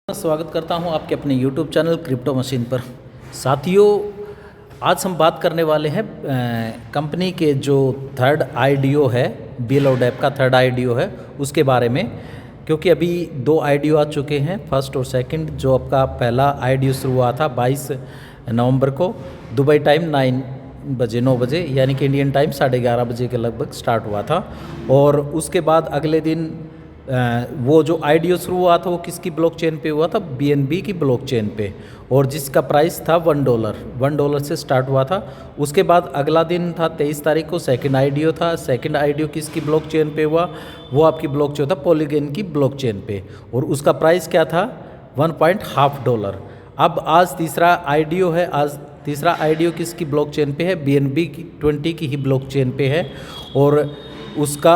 स्वागत करता हूं आपके अपने YouTube चैनल क्रिप्टो मशीन पर। साथियों, आज हम बात करने वाले हैं कंपनी के जो थर्ड IDO है, बीएलओ का थर्ड IDO है उसके बारे में। क्योंकि अभी 2 IDO आ चुके हैं, फर्स्ट और सेकंड। जो आपका पहला IDO शुरू हुआ था 22 नवंबर को दुबई टाइम 9 बजे यानी कि इंडियन टाइम 11:30 बजे के लगभग स्टार्ट हुआ था। और उसके बाद अगले दिन वो जो IDO शुरू हुआ था वो किसकी ब्लॉकचेन पे हुआ था? BNB की ब्लॉकचेन पे, और जिसका प्राइस था $1 से स्टार्ट हुआ था। उसके बाद अगला दिन था 23 तारीख को सेकंड IDO था। सेकंड IDO किसकी ब्लॉकचेन पे हुआ? वो आपकी ब्लॉकचेन था पॉलीगन की ब्लॉकचेन पे, और उसका प्राइस क्या था? $1.5। अब आज तीसरा IDO है। आज तीसरा IDO किसकी ब्लॉकचेन पे है? BNB की 20 की ही ब्लॉकचेन पे है, और उसका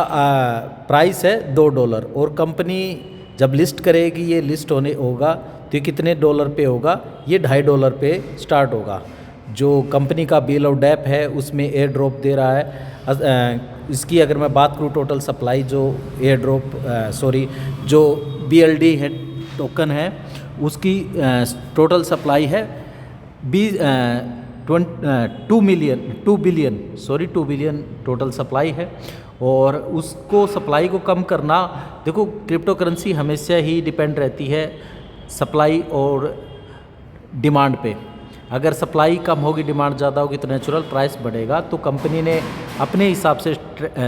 प्राइस है $2। और कंपनी जब लिस्ट करेगी, ये लिस्ट होगा तो ये कितने डॉलर पे होगा? ये $2.5 पे स्टार्ट होगा। जो कंपनी का बीएलओ है उसमें एयर ड्रॉप दे रहा है। इसकी अगर मैं बात करूँ टोटल सप्लाई, जो एयर ड्रॉप जो BLD है टोकन है उसकी टोटल सप्लाई है 2 बिलियन टोटल सप्लाई है। और उसको सप्लाई को कम करना, देखो क्रिप्टो करेंसी हमेशा ही डिपेंड रहती है सप्लाई और डिमांड पे। अगर सप्लाई कम होगी, डिमांड ज़्यादा होगी तो नेचुरल प्राइस बढ़ेगा। तो कंपनी ने अपने हिसाब से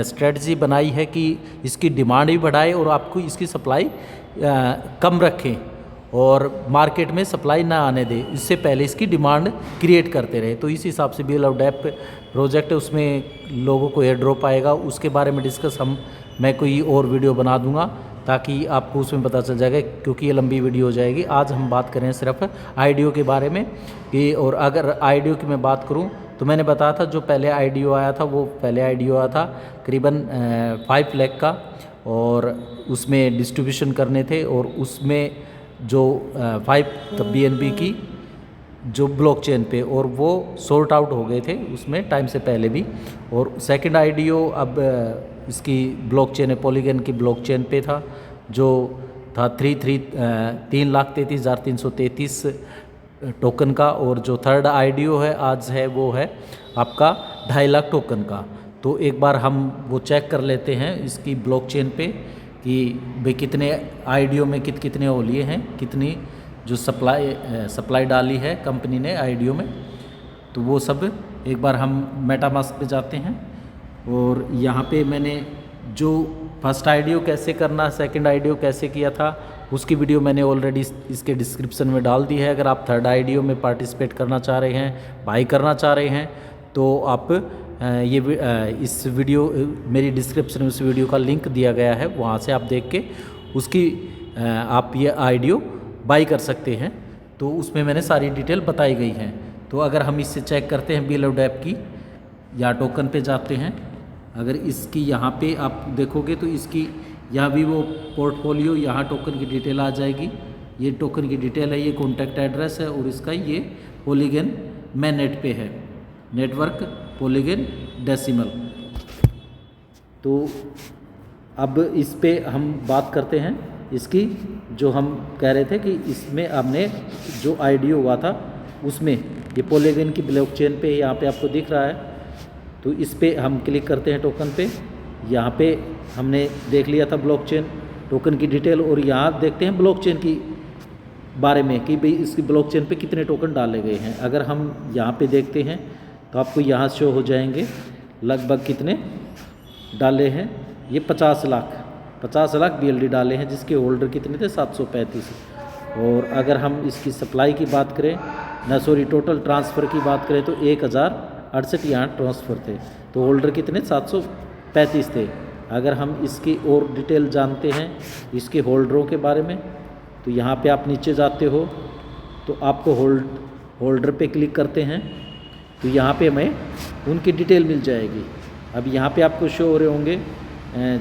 स्ट्रेटजी बनाई है कि इसकी डिमांड भी बढ़ाए और आपको इसकी सप्लाई कम रखें, और मार्केट में सप्लाई ना आने दे, इससे पहले इसकी डिमांड क्रिएट करते रहे। तो इस हिसाब से बीएलओ प्रोजेक्ट है, उसमें लोगों को एयर ड्रॉप आएगा। उसके बारे में मैं कोई और वीडियो बना दूंगा ताकि आपको उसमें पता चल जाएगा, क्योंकि ये लंबी वीडियो हो जाएगी। आज हम बात करें सिर्फ IDO के बारे में कि, और अगर IDO की मैं बात करूं तो मैंने बताया था जो पहले IDO आया था, वो पहले IDO आया था करीबन 5 लाख का, और उसमें डिस्ट्रीब्यूशन करने थे, और उसमें जो 5 BNB की जो ब्लॉकचेन पे, और वो सॉर्ट आउट हो गए थे उसमें टाइम से पहले भी। और सेकंड IDO अब इसकी ब्लॉकचेन है पॉलीगन की ब्लॉकचेन पे था, जो था 3,33,333 टोकन का। और जो थर्ड IDO है आज है वो है आपका 2.5 लाख टोकन का। तो एक बार हम वो चेक कर लेते हैं इसकी ब्लॉकचेन पे कि भाई कितने IDO में कितने हो लिए हैं, कितनी जो सप्लाई डाली है कंपनी ने IDO में। तो वो सब एक बार हम मेटामास्क पे जाते हैं, और यहाँ पे मैंने जो फर्स्ट IDO कैसे करना, सेकंड IDO कैसे किया था, उसकी वीडियो मैंने ऑलरेडी इसके डिस्क्रिप्शन में डाल दी है। अगर आप थर्ड IDO में पार्टिसिपेट करना चाह रहे हैं, बाई करना चाह रहे हैं, तो आप इस वीडियो मेरी डिस्क्रिप्शन में उस वीडियो का लिंक दिया गया है, वहाँ से आप देख के उसकी आप ये IDO बाई कर सकते हैं। तो उसमें मैंने सारी डिटेल बताई गई हैं। तो अगर हम इससे चेक करते हैं बीएलओ की, या टोकन पे जाते हैं, अगर इसकी यहाँ पे आप देखोगे तो इसकी यहाँ भी वो पोर्टफोलियो, यहाँ टोकन की डिटेल आ जाएगी। ये टोकन की डिटेल है, ये कॉन्टैक्ट एड्रेस है, और इसका ये पॉलीगन मैं नेट पे है, नेटवर्क पॉलीगन डेसिमल। तो अब इस पे हम बात करते हैं इसकी, जो हम कह रहे थे कि इसमें हमने जो IDO हुआ था उसमें ये पॉलीगन की ब्लॉकचेन पे यहाँ पे आपको दिख रहा है। तो इस पे हम क्लिक करते हैं टोकन पे। यहाँ पे हमने देख लिया था ब्लॉकचेन टोकन की डिटेल, और यहाँ देखते हैं ब्लॉकचेन की बारे में कि भाई इसकी ब्लॉकचेन पे कितने टोकन डाले गए हैं। अगर हम यहाँ पे देखते हैं तो आपको यहाँ शो हो जाएंगे लगभग कितने डाले हैं। ये 50 लाख BLD डाले हैं, जिसके होल्डर कितने थे? 735। और अगर हम इसकी सप्लाई की बात करें, टोटल ट्रांसफ़र की बात करें तो 1068 यहाँ ट्रांसफ़र थे, तो होल्डर कितने? 735 थे। अगर हम इसकी और डिटेल जानते हैं इसके होल्डरों के बारे में, तो यहाँ पे आप नीचे जाते हो तो आपको होल्डर पे क्लिक करते हैं, तो यहाँ पे हमें उनकी डिटेल मिल जाएगी। अब यहाँ पे आपको शो हो रहे होंगे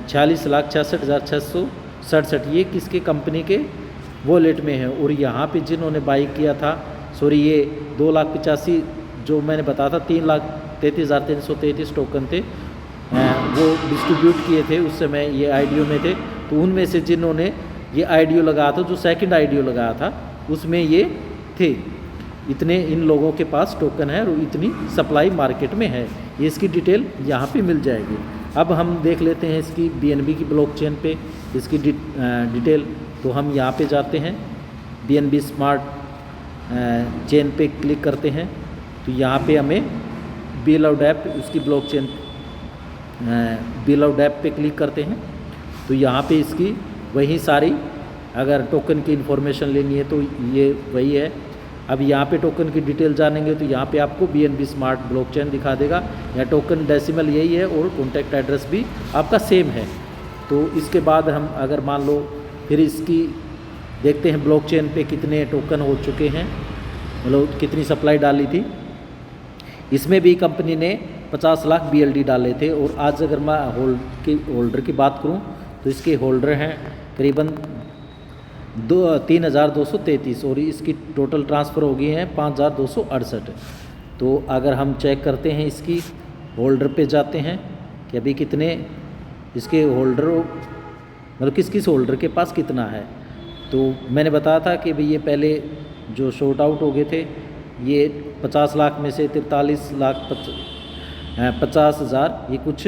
46,66,667। ये किसके कंपनी के वॉलेट में है, और यहाँ पे जिन्होंने बाई किया था, ये 2,85,000 जो मैंने बताया था 3,33,333 टोकन थे, वो डिस्ट्रीब्यूट किए थे उस समय ये IDO में थे। तो उनमें से जिन्होंने ये आईडीओ लगाया था, जो सेकंड आईडीओ लगाया था उसमें ये थे। इतने इन लोगों के पास टोकन है और इतनी सप्लाई मार्केट में है। ये इसकी डिटेल यहाँ पे मिल जाएगी। अब हम देख लेते हैं इसकी BNB की ब्लॉकचेन पे इसकी डिटेल। तो हम यहाँ पे जाते हैं, BNB स्मार्ट चेन पे क्लिक करते हैं। तो यहाँ पे हमें Beloved उसकी ब्लॉकचेन Beloved पे क्लिक करते हैं। तो यहाँ पे इसकी वही सारी अगर टोकन की इन्फॉर्मेशन लेनी है तो ये वही है। अब यहाँ पे टोकन की डिटेल जानेंगे तो यहाँ पे आपको BNB स्मार्ट ब्लॉकचेन दिखा देगा। या टोकन डेसिमल यही है और कॉन्टैक्ट एड्रेस भी आपका सेम है। तो इसके बाद हम अगर मान लो फिर इसकी देखते हैं ब्लॉकचेन पे कितने टोकन हो चुके हैं, मतलब कितनी सप्लाई डाली थी। इसमें भी कंपनी ने 50 लाख BLD डाले थे। और आज अगर मैं होल्डर की बात करूँ तो इसके होल्डर हैं करीबन 3233 और इसकी टोटल ट्रांसफ़र हो गई हैं 5268। तो अगर हम चेक करते हैं इसकी होल्डर पे जाते हैं कि अभी कितने इसके होल्डर, मतलब किस होल्डर के पास कितना है। तो मैंने बताया था कि भाई ये पहले जो शॉर्ट आउट हो गए थे ये 50 लाख में से 43 लाख 50 हज़ार ये कुछ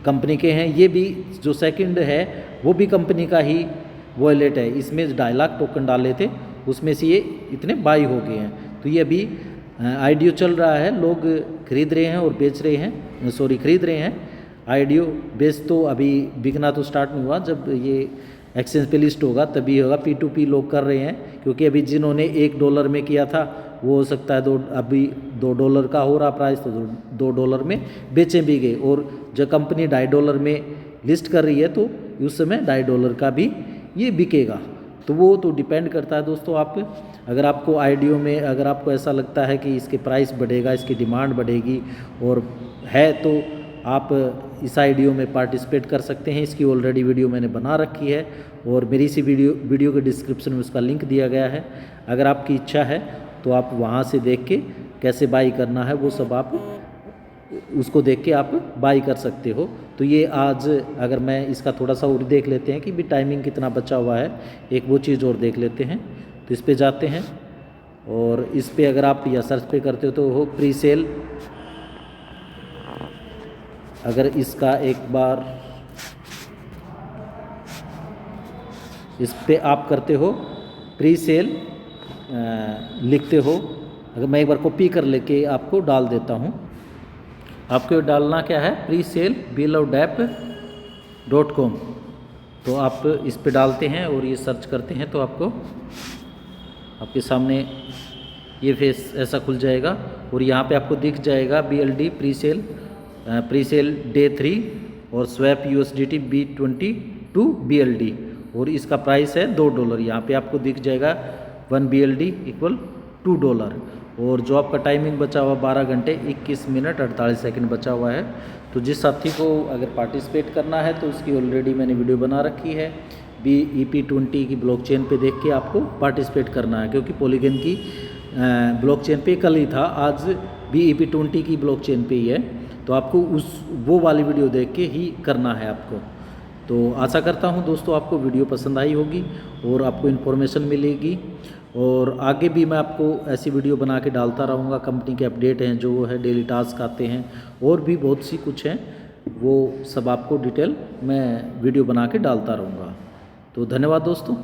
कंपनी के हैं। ये भी जो सेकंड है वो भी कंपनी का ही वॉलेट है। इसमें 2.5 लाख टोकन डाले थे, उसमें से ये इतने बाई हो गए हैं। तो ये अभी आईडीओ चल रहा है, लोग खरीद रहे हैं और बेच रहे हैं, खरीद रहे हैं। आईडीओ बेच तो अभी बिकना तो स्टार्ट नहीं हुआ, जब ये एक्सचेंज पे लिस्ट होगा तभी होगा। P2P लोग कर रहे हैं, क्योंकि अभी जिन्होंने $1 में किया था वो हो सकता है अभी $2 का हो रहा प्राइस तो $2 में बेचे भी गए। और जो कंपनी $2.5 में लिस्ट कर रही है तो उस समय $2.5 का भी ये बिकेगा। तो वो तो डिपेंड करता है दोस्तों। आप अगर आपको आईडीओ में अगर आपको ऐसा लगता है कि इसके प्राइस बढ़ेगा, इसकी डिमांड बढ़ेगी और है, तो आप इस आईडीओ में पार्टिसिपेट कर सकते हैं। इसकी ऑलरेडी वीडियो मैंने बना रखी है और मेरी इसी वीडियो के डिस्क्रिप्शन में उसका लिंक दिया गया है। अगर आपकी इच्छा है तो आप वहाँ से देख के कैसे बाई करना है वो सब आप उसको देख के आप बाई कर सकते हो। तो ये आज अगर मैं इसका थोड़ा सा और देख लेते हैं कि भी टाइमिंग कितना बचा हुआ है, एक वो चीज़ और देख लेते हैं। तो इस पे जाते हैं और इस पे अगर आप या सर्च पे करते हो तो हो प्री सेल। अगर इसका एक बार इस पे आप करते हो प्री सेल लिखते हो, अगर मैं एक बार कॉपी कर लेके आपको डाल देता हूँ। आपको डालना क्या है, beloved.com। तो आप इस पे डालते हैं और ये सर्च करते हैं तो आपके सामने ये फेस ऐसा खुल जाएगा और यहाँ पे आपको दिख जाएगा BLD प्री सेल डे 3 और स्वैप USDT B22 BLD और इसका प्राइस है $2। यहाँ पे आपको दिख जाएगा 1 BLD = $2। और जो आपका टाइमिंग बचा हुआ 12 घंटे 21 मिनट 48 सेकंड बचा हुआ है। तो जिस साथी को अगर पार्टिसिपेट करना है तो उसकी ऑलरेडी मैंने वीडियो बना रखी है। BEP20 की ब्लॉकचेन पे देख के आपको पार्टिसिपेट करना है, क्योंकि पॉलीगन की ब्लॉकचेन पे कल ही था, आज BEP20 की ब्लॉकचेन पे ही है। तो आपको वो वाली वीडियो देख के ही करना है आपको। तो आशा करता हूँ दोस्तों आपको वीडियो पसंद आई होगी और आपको इन्फॉर्मेशन मिलेगी। और आगे भी मैं आपको ऐसी वीडियो बना के डालता रहूँगा। कंपनी के अपडेट हैं जो है, डेली टास्क आते हैं और भी बहुत सी कुछ हैं, वो सब आपको डिटेल मैं वीडियो बना के डालता रहूँगा। तो धन्यवाद दोस्तों।